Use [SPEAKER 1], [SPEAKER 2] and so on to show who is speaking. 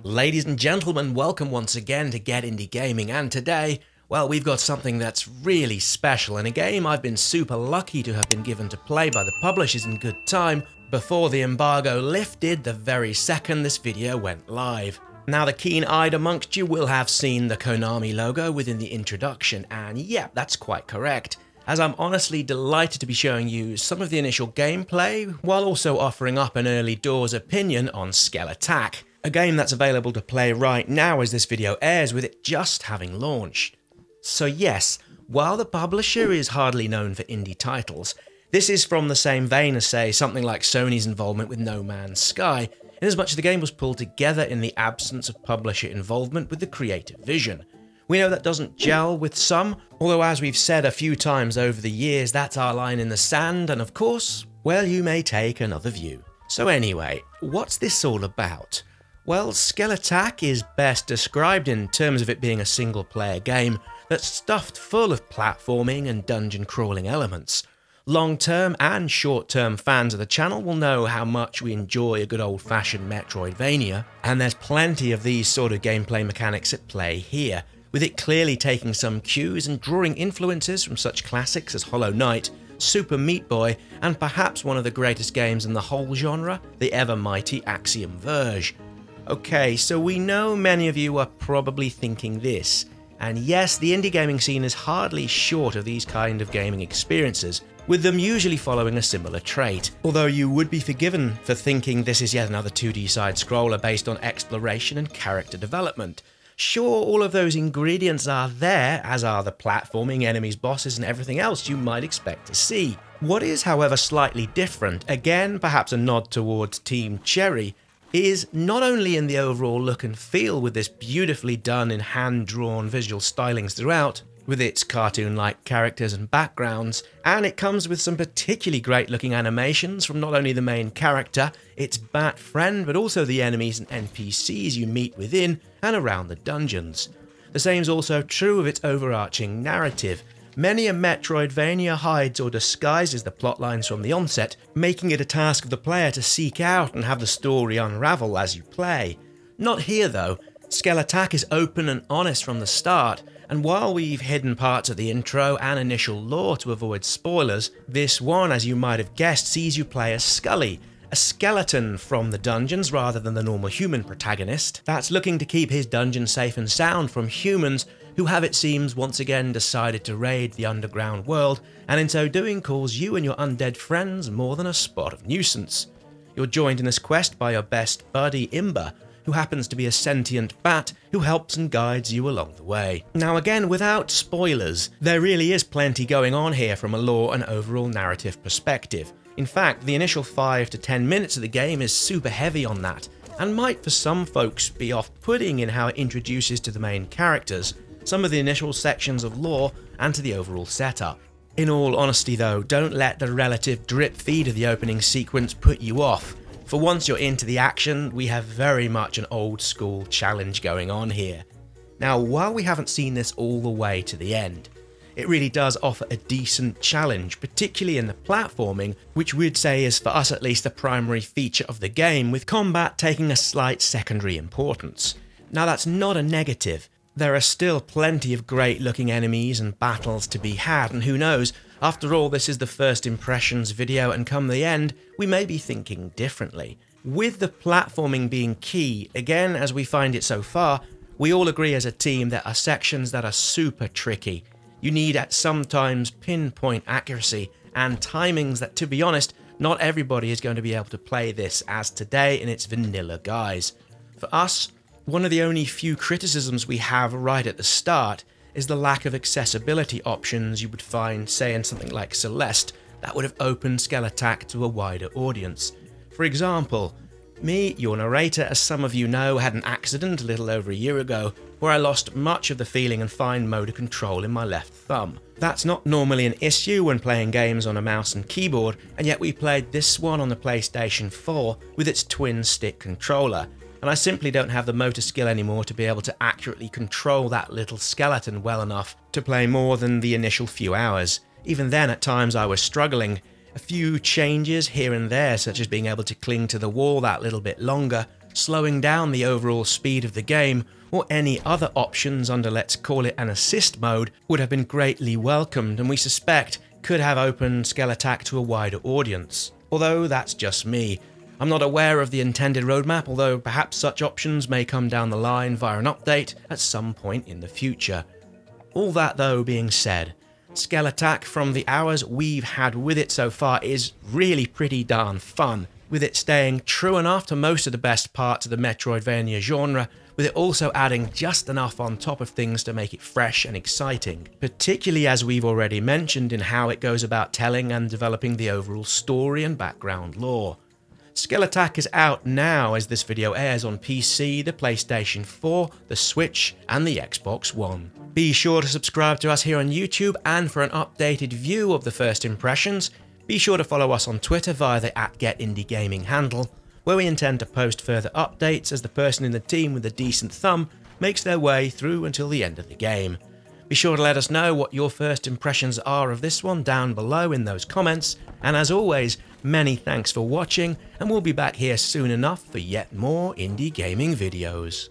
[SPEAKER 1] Ladies and gentlemen, welcome once again to Get Indie Gaming, and today, well, we've got something that's really special in a game I've been super lucky to have been given to play by the publishers in good time before the embargo lifted the very second this video went live. Now, the keen-eyed amongst you will have seen the Konami logo within the introduction, and yeah, that's quite correct, as I'm honestly delighted to be showing you some of the initial gameplay, while also offering up an early doors opinion on Skelattack, a game that's available to play right now as this video airs, with it just having launched. So yes, while the publisher is hardly known for indie titles, this is from the same vein as, say, something like Sony's involvement with No Man's Sky, inasmuch as the game was pulled together in the absence of publisher involvement with the creative vision. We know that doesn't gel with some, although as we've said a few times over the years, that's our line in the sand, and of course, well, you may take another view. So anyway, what's this all about? Well, Skelattack is best described in terms of it being a single-player game that's stuffed full of platforming and dungeon crawling elements. Long-term and short-term fans of the channel will know how much we enjoy a good old-fashioned Metroidvania, and there's plenty of these sort of gameplay mechanics at play here, with it clearly taking some cues and drawing influences from such classics as Hollow Knight, Super Meat Boy, and perhaps one of the greatest games in the whole genre, the ever-mighty Axiom Verge. Okay, so we know many of you are probably thinking this, and yes, the indie gaming scene is hardly short of these kind of gaming experiences, with them usually following a similar trait, although you would be forgiven for thinking this is yet another 2D side-scroller based on exploration and character development. Sure, all of those ingredients are there, as are the platforming, enemies, bosses, and everything else you might expect to see. What is, however, slightly different, again perhaps a nod towards Team Cherry, is not only in the overall look and feel with this beautifully done in hand-drawn visual stylings throughout, with its cartoon-like characters and backgrounds, and it comes with some particularly great-looking animations from not only the main character, its bat friend, but also the enemies and NPCs you meet within and around the dungeons. The same is also true of its overarching narrative. Many a Metroidvania hides or disguises the plotlines from the onset, making it a task of the player to seek out and have the story unravel as you play. Not here though. Skelattack is open and honest from the start, and while we've hidden parts of the intro and initial lore to avoid spoilers, this one, as you might have guessed, sees you play as Scully, a skeleton from the dungeons rather than the normal human protagonist that's looking to keep his dungeon safe and sound from humans who have, it seems, once again decided to raid the underground world, and in so doing calls you and your undead friends more than a spot of nuisance. You're joined in this quest by your best buddy Imber, who happens to be a sentient bat who helps and guides you along the way. Now again, without spoilers, there really is plenty going on here from a lore and overall narrative perspective. In fact, the initial 5 to 10 minutes of the game is super heavy on that, and might for some folks be off-putting in how it introduces to the main characters, some of the initial sections of lore, and to the overall setup. In all honesty though, don't let the relative drip feed of the opening sequence put you off. For once you're into the action, we have very much an old school challenge going on here. Now, while we haven't seen this all the way to the end, it really does offer a decent challenge, particularly in the platforming, which we'd say is, for us at least, the primary feature of the game, with combat taking a slight secondary importance. Now, that's not a negative. There are still plenty of great looking enemies and battles to be had, and who knows, after all, this is the first impressions video, and come the end, we may be thinking differently. With the platforming being key, again as we find it so far, we all agree as a team there are sections that are super tricky. You need at sometimes pinpoint accuracy and timings that, to be honest, not everybody is going to be able to play this as today in its vanilla guise. For us, one of the only few criticisms we have right at the start is the lack of accessibility options you would find, say, in something like Celeste, that would have opened Skelattack to a wider audience. For example, me, your narrator, as some of you know, had an accident a little over a year ago where I lost much of the feeling and fine motor control in my left thumb. That's not normally an issue when playing games on a mouse and keyboard, and yet we played this one on the PlayStation 4 with its twin stick controller, and I simply don't have the motor skill anymore to be able to accurately control that little skeleton well enough to play more than the initial few hours. Even then, at times I was struggling. A few changes here and there, such as being able to cling to the wall that little bit longer, slowing down the overall speed of the game, or any other options under, let's call it, an assist mode, would have been greatly welcomed, and we suspect could have opened Skelattack to a wider audience. Although that's just me. I'm not aware of the intended roadmap, although perhaps such options may come down the line via an update at some point in the future. All that though being said, Skelattack, from the hours we've had with it so far, is really pretty darn fun, with it staying true enough to most of the best parts of the Metroidvania genre, with it also adding just enough on top of things to make it fresh and exciting, particularly as we've already mentioned in how it goes about telling and developing the overall story and background lore. Skelattack is out now as this video airs on PC, the PlayStation 4, the Switch and the Xbox One. Be sure to subscribe to us here on YouTube, and for an updated view of the first impressions, be sure to follow us on Twitter via the @GetIndieGaming handle, where we intend to post further updates as the person in the team with a decent thumb makes their way through until the end of the game. Be sure to let us know what your first impressions are of this one down below in those comments, and as always, many thanks for watching, and we'll be back here soon enough for yet more indie gaming videos.